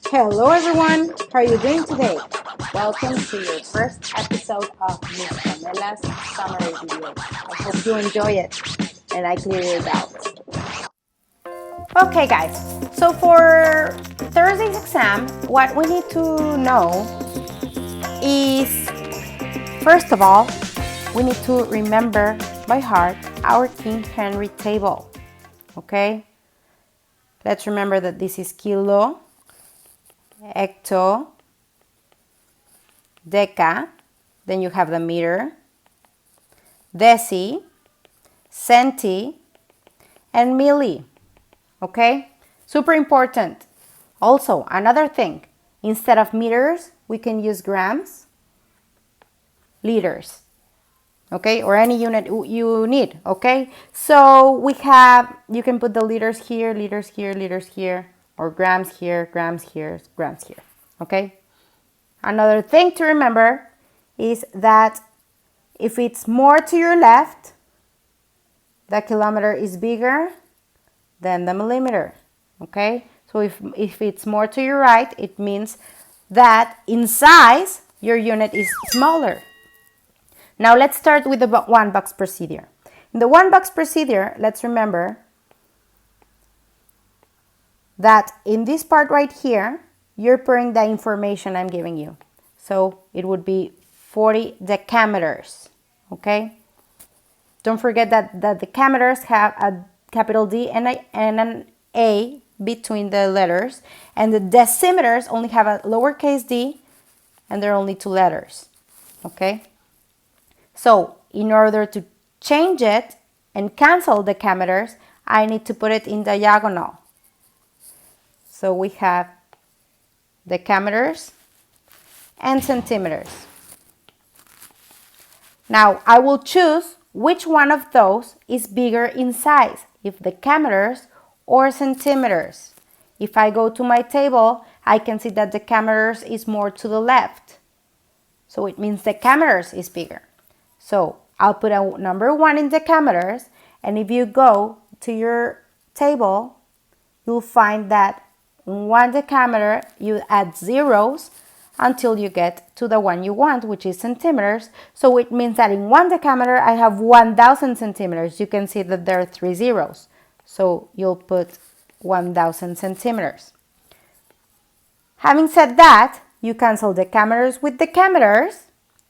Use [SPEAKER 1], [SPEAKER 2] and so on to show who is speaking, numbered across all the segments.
[SPEAKER 1] Hello everyone, how are you doing today? Welcome to your first episode of Miss Pamela's summary video. I hope you enjoy it and I clear your doubts. Okay guys, so for Thursday's exam, what we need to know is, first of all, we need to remember by heart our King Henry table, okay? Let's remember that this is kilo, hecto, deca, then you have the meter, deci, centi, and milli, okay? Super important. Also, another thing, instead of meters, we can use grams, liters, okay? Or any unit you need, okay? So we have, you can put the liters here, or grams here, grams here, grams here, okay? Another thing to remember is that if it's more to your left, the kilometer is bigger than the millimeter, okay? So if it's more to your right, it means that in size, your unit is smaller. Now let's start with the one box procedure. In the one box procedure, let's remember that in this part right here, you're putting the information I'm giving you. So it would be 40 decameters, okay? Don't forget that the decameters have a capital D and an A between the letters, and the decimeters only have a lowercase d and they're only 2 letters, okay? So in order to change it and cancel decameters, I need to put it in diagonal. So we have decameters and centimeters. Now I will choose which one of those is bigger in size, if decameters or centimeters. If I go to my table, I can see that decameters is more to the left. So it means decameters is bigger. So I'll put a number 1 in decameters, and if you go to your table, you'll find that in 1 decameter, you add zeros until you get to the one you want, which is centimeters. So it means that in 1 decameter, I have 1,000 centimeters. You can see that there are 3 zeros. So you'll put 1,000 centimeters. Having said that, you cancel decameters with decameters.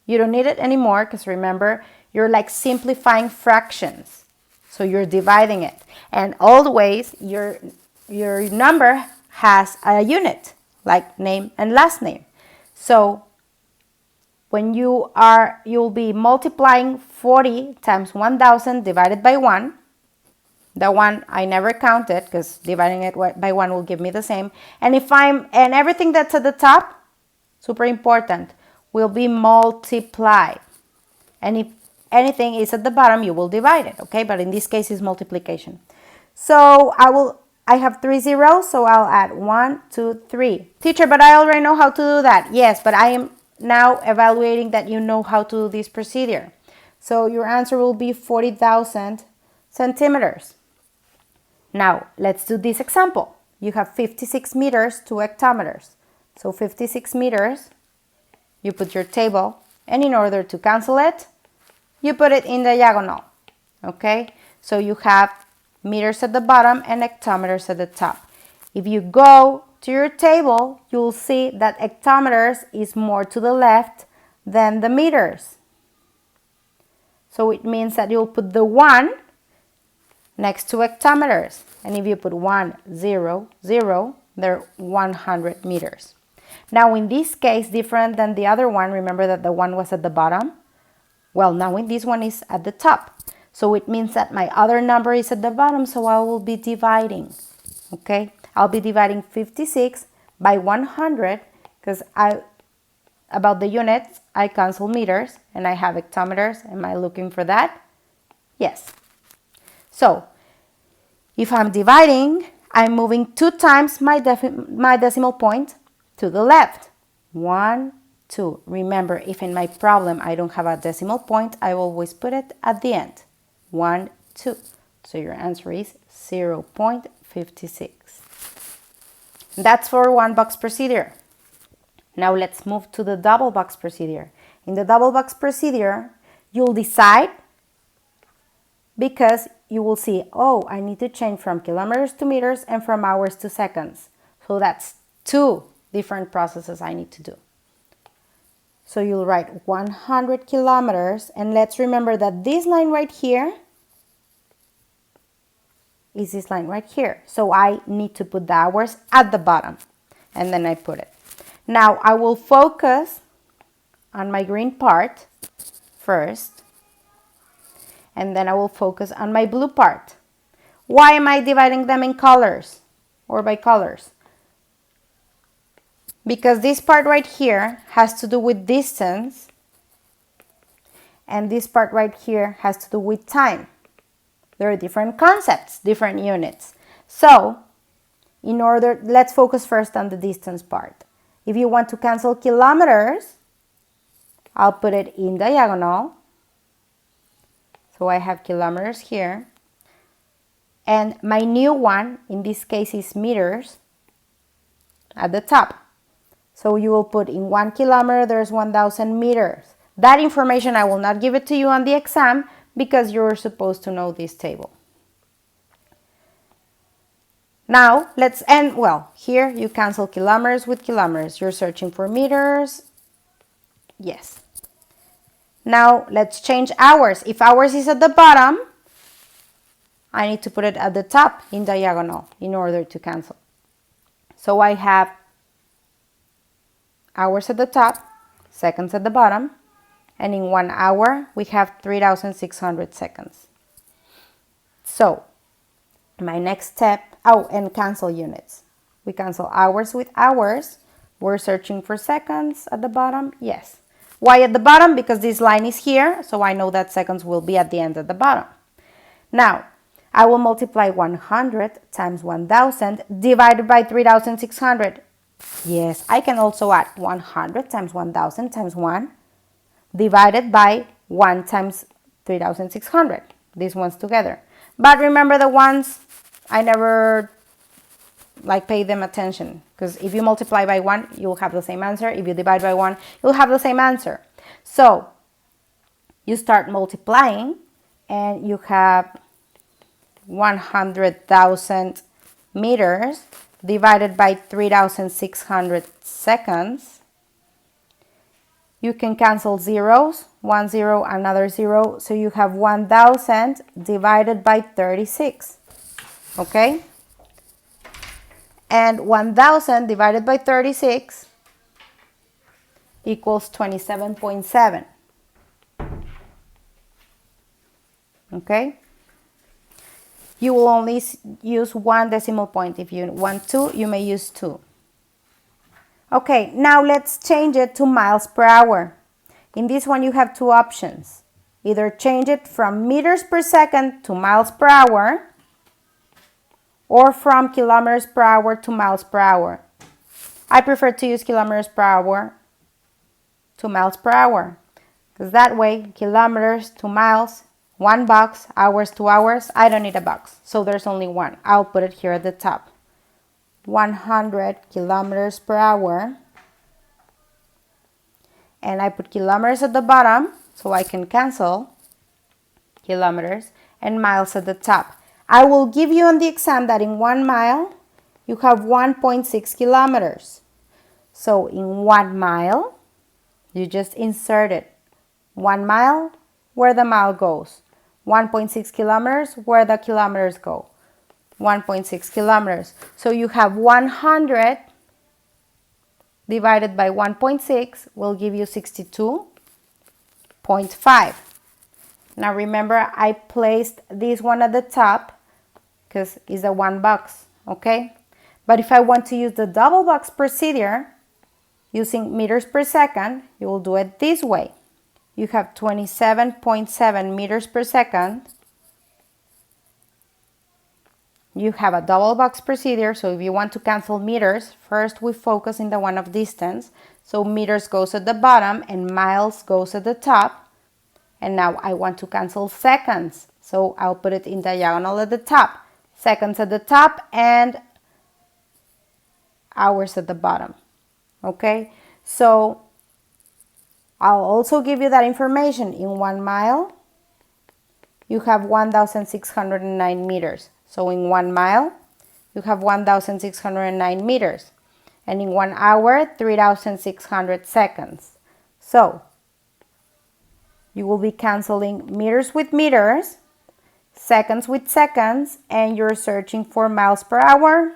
[SPEAKER 1] You don't need it anymore because remember, you're like simplifying fractions. So you're dividing it. And always your number has a unit, like name and last name. So when you'll be multiplying 40 times 1,000 divided by 1. The 1 I never counted because dividing it by 1 will give me the same. And everything that's at the top, super important, will be multiplied. And if anything is at the bottom, you will divide it, okay? But in this case, it's multiplication. So I have 3 zeros, so I'll add 1, 2, 3. Teacher, but I already know how to do that. Yes, but I am now evaluating that you know how to do this procedure. So your answer will be 40,000 centimeters. Now, let's do this example. You have 56 meters to hectometers. So 56 meters, you put your table, and in order to cancel it, you put it in diagonal, okay? So you have meters at the bottom and hectometers at the top. If you go to your table, you'll see that hectometers is more to the left than the meters. So it means that you'll put the 1 next to hectometers. And if you put 1, 0, 0, they're 100 meters. Now in this case, different than the other one, remember that the 1 was at the bottom? Well, now in this one is at the top. So it means that my other number is at the bottom, so I will be dividing, okay? I'll be dividing 56 by 100 because about the units, I cancel meters and I have hectometers. Am I looking for that? Yes. So if I'm dividing, I'm moving 2 times my decimal point to the left. 1, 2. Remember, if in my problem I don't have a decimal point, I will always put it at the end. 1, 2. So your answer is 0.56. That's for one box procedure. Now let's move to the double box procedure. In the double box procedure, you'll decide because you will see, oh, I need to change from kilometers to meters and from hours to seconds. So that's two different processes I need to do. So you'll write 100 kilometers, and let's remember that this line right here is this line right here. So I need to put the hours at the bottom, and then I put it. Now I will focus on my green part first, and then I will focus on my blue part. Why am I dividing them in colors or by colors? Because this part right here has to do with distance, and this part right here has to do with time. There are different concepts, different units. So, let's focus first on the distance part. If you want to cancel kilometers, I'll put it in diagonal. So I have kilometers here. And my new one, in this case, is meters at the top. So you will put in 1 kilometer, there's 1,000 meters. That information, I will not give it to you on the exam because you're supposed to know this table. Now, let's end, well, here you cancel kilometers with kilometers. You're searching for meters. Yes. Now, let's change hours. If hours is at the bottom, I need to put it at the top in diagonal in order to cancel. So I have hours at the top, seconds at the bottom, and in 1 hour we have 3,600 seconds. So my next step, and cancel units. We cancel hours with hours. We're searching for seconds at the bottom, yes. Why at the bottom? Because this line is here, so I know that seconds will be at the end at the bottom. Now, I will multiply 100 times 1,000 divided by 3,600. Yes, I can also add 100 times 1,000 times 1 divided by 1 times 3,600. These ones together. But remember the ones, I never pay them attention, because if you multiply by 1, you'll have the same answer. If you divide by 1, you'll have the same answer. So you start multiplying and you have 100,000 meters divided by 3,600 seconds. You can cancel zeros, 1 0, another 0, so you have 1,000 divided by 36, okay? And 1,000 divided by 36 equals 27.7, okay? You will only use 1 decimal point. If you want 2, you may use 2. Okay, now let's change it to miles per hour. In this one, you have two options. Either change it from meters per second to miles per hour, or from kilometers per hour to miles per hour. I prefer to use kilometers per hour to miles per hour, because that way, kilometers to miles, 1 box, hours to hours, I don't need a box, so there's only one. I'll put it here at the top. 100 kilometers per hour. And I put kilometers at the bottom, so I can cancel kilometers, and miles at the top. I will give you on the exam that in 1 mile, you have 1.6 kilometers. So in 1 mile, you just insert it. 1 mile, where the mile goes. 1.6 kilometers, where the kilometers go. 1.6 kilometers. So you have 100 divided by 1.6 will give you 62.5. Now remember, I placed this one at the top because it's a 1 box, okay? But if I want to use the double box procedure using meters per second, you will do it this way. You have 27.7 meters per second. You have a double box procedure, so if you want to cancel meters, first we focus in the one of distance. So meters goes at the bottom and miles goes at the top. And now I want to cancel seconds, so I'll put it in diagonal at the top. Seconds at the top and hours at the bottom. Okay, so I'll also give you that information. In 1 mile, you have 1,609 meters. So in 1 mile, you have 1,609 meters. And in 1 hour, 3,600 seconds. So you will be canceling meters with meters, seconds with seconds, and you're searching for miles per hour.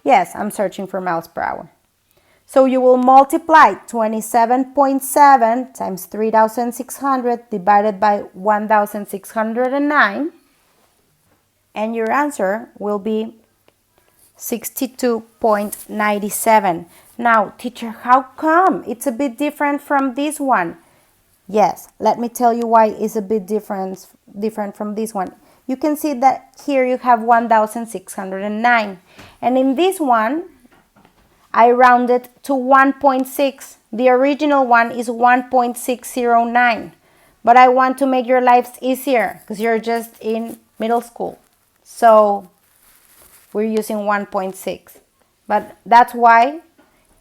[SPEAKER 1] Yes, I'm searching for miles per hour. So you will multiply 27.7 times 3,600 divided by 1,609, and your answer will be 62.97. Now, teacher, how come it's a bit different from this one? Yes, let me tell you why it's a bit different from this one. You can see that here you have 1,609, and in this one, I rounded to 1.6. The original one is 1.609. But I want to make your lives easier because you're just in middle school. So we're using 1.6. But that's why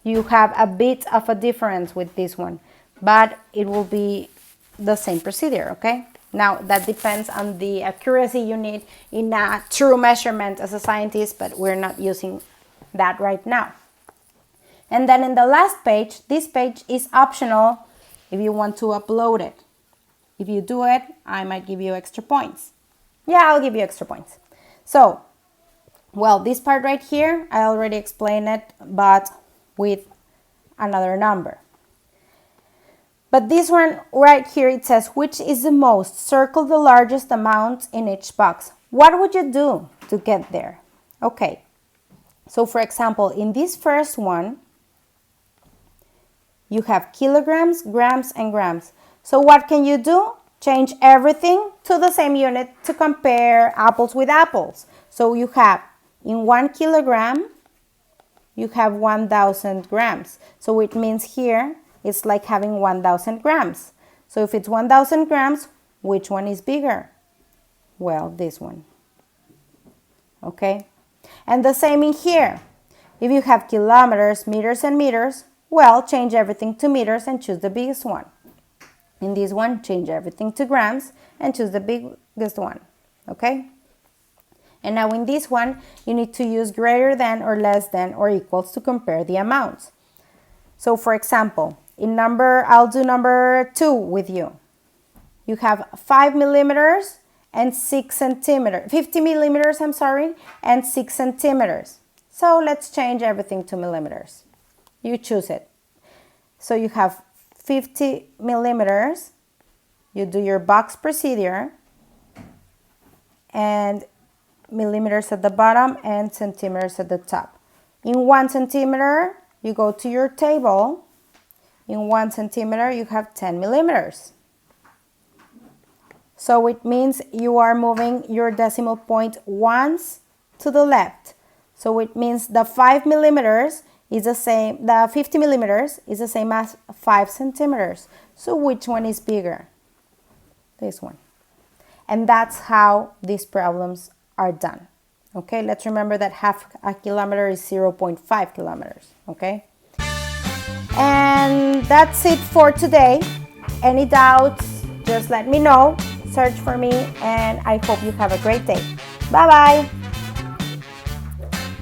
[SPEAKER 1] you have a bit of a difference with this one. But it will be the same procedure, okay? Now, that depends on the accuracy you need in a true measurement as a scientist, but we're not using that right now. And then in the last page, this page is optional if you want to upload it. If you do it, I might give you extra points. Yeah, I'll give you extra points. So, well, this part right here, I already explained it, but with another number. But this one right here, it says, which is the most? Circle the largest amount in each box. What would you do to get there? Okay, so for example, in this first one, you have kilograms, grams, and grams. So what can you do? Change everything to the same unit to compare apples with apples. So you have, in 1 kilogram, you have 1,000 grams. So it means here, it's like having 1,000 grams. So if it's 1,000 grams, which one is bigger? Well, this one. Okay? And the same in here. If you have kilometers, meters, and meters, well, change everything to meters and choose the biggest one. In this one, change everything to grams and choose the biggest one, okay? And now in this one, you need to use greater than or less than or equals to compare the amounts. So for example, I'll do number 2 with you. You have 5 millimeters and 6 centimeters, 50 millimeters, and 6 centimeters. So let's change everything to millimeters. You choose it. So you have 50 millimeters. You do your box procedure. And millimeters at the bottom and centimeters at the top. In 1 centimeter, you go to your table. In 1 centimeter, you have 10 millimeters. So it means you are moving your decimal point once to the left. So it means the 5 millimeters is the same, the 50 millimeters is the same as 5 centimeters. So which one is bigger? This one. And that's how these problems are done. Okay, let's remember that half a kilometer is 0.5 kilometers. Okay, and that's it for today. Any doubts, just let me know. Search for me, and I hope you have a great day. Bye bye.